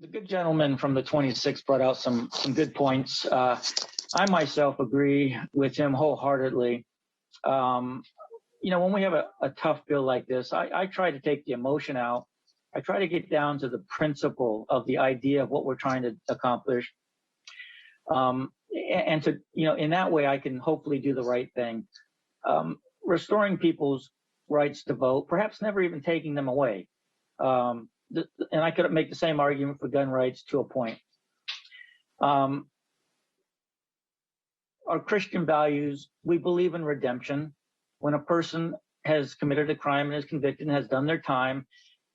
The good gentleman from the 26th brought out some good points. I myself agree with him wholeheartedly. When we have a tough bill like this, I try to take the emotion out. I try to get down to the principle of the idea of what we're trying to accomplish. And to, in that way, I can hopefully do the right thing. Restoring people's rights to vote, perhaps never even taking them away. And I could make the same argument for gun rights to a point. Our Christian values, we believe in redemption. When a person has committed a crime and is convicted and has done their time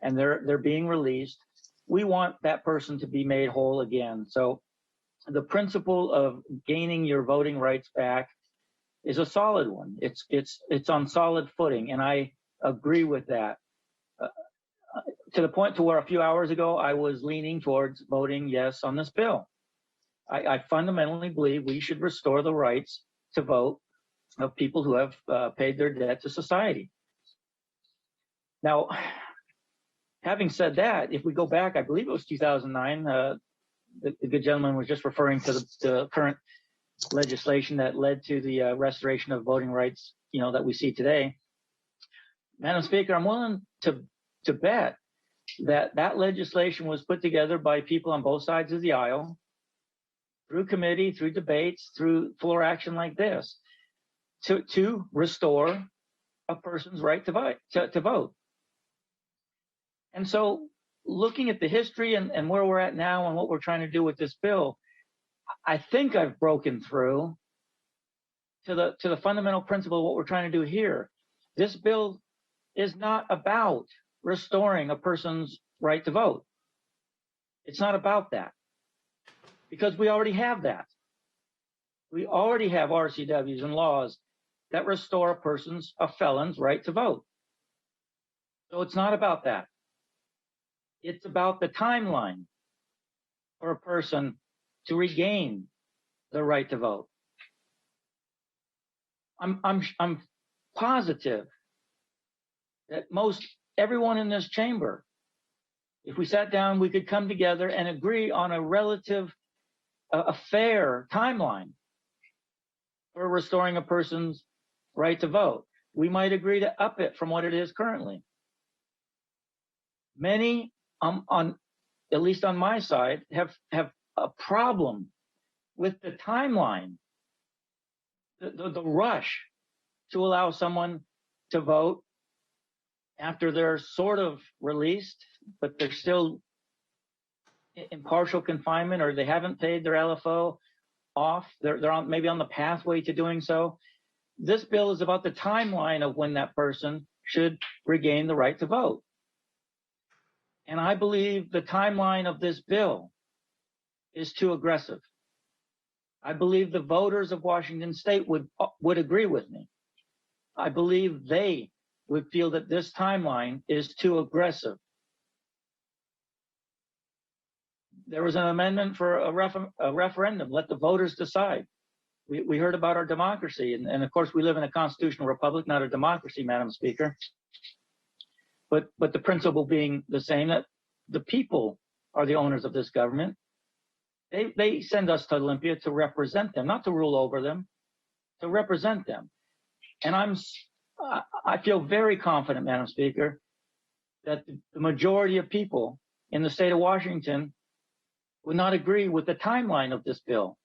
and they're being released, we want that person to be made whole again. So the principle of gaining your voting rights back is a solid one. It's on solid footing, and I agree with that. To the point to where a few hours ago I was leaning towards voting yes on this bill. I fundamentally believe we should restore the rights to vote of people who have paid their debt to society. Now, having said that, if we go back, I believe it was 2009, the good gentleman was just referring to the current legislation that led to the restoration of voting rights, that we see today. Madam Speaker, I'm willing to bet that legislation was put together by people on both sides of the aisle, through committee, through debates, through floor action like this, to restore a person's right to vote. And so, looking at the history and where we're at now and what we're trying to do with this bill, I think I've broken through to the fundamental principle of what we're trying to do here. This bill is not about restoring a person's right to vote. It's not about that, because we already have that. We already have RCWs and laws that restore a felon's right to vote. So it's not about that. It's about the timeline for a person to regain the right to vote. I'm positive that everyone in this chamber, if we sat down, we could come together and agree on a fair timeline for restoring a person's right to vote. We might agree to up it from what it is currently. Many, at least on my side, have a problem with the timeline, the rush to allow someone to vote after they're sort of released, but they're still in partial confinement, or they haven't paid their LFO off. They're maybe on the pathway to doing so. This bill is about the timeline of when that person should regain the right to vote. And I believe the timeline of this bill is too aggressive. I believe the voters of Washington State would agree with me. I believe they would feel that this timeline is too aggressive. There was an amendment for a referendum. Let the voters decide. We heard about our democracy. And of course, we live in a constitutional republic, not a democracy, Madam Speaker. But the principle being the same, that the people are the owners of this government. They send us to Olympia to represent them, not to rule over them, to represent them. And I feel very confident, Madam Speaker, that the majority of people in the state of Washington would not agree with the timeline of this bill.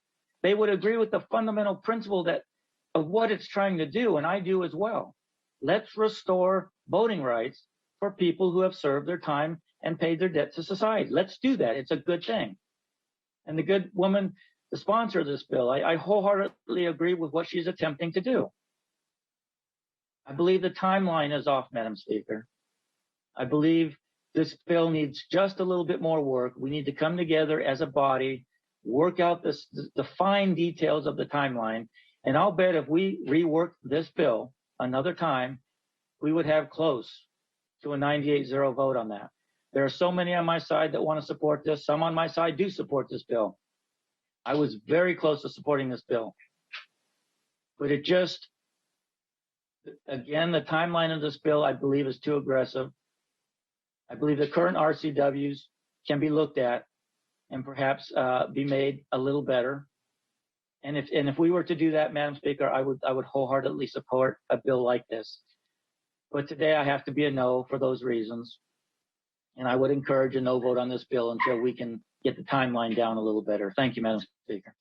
They would agree with the fundamental principle of what it's trying to do, and I do as well. Let's restore voting rights for people who have served their time and paid their debt to society. Let's do that. It's a good thing. And the good woman, the sponsor of this bill, I wholeheartedly agree with what she's attempting to do. I believe the timeline is off, Madam Speaker. I believe this bill needs just a little bit more work. We need to come together as a body, work out the fine details of the timeline. And I'll bet if we rework this bill another time, we would have close to a 98-0 vote on that. There are so many on my side that want to support this. Some on my side do support this bill. I was very close to supporting this bill. But it just, again, the timeline of this bill, I believe, is too aggressive. I believe the current RCWs can be looked at and perhaps be made a little better. And if we were to do that, Madam Speaker, I would wholeheartedly support a bill like this. But today I have to be a no for those reasons. And I would encourage a no vote on this bill until we can get the timeline down a little better. Thank you, Madam Speaker.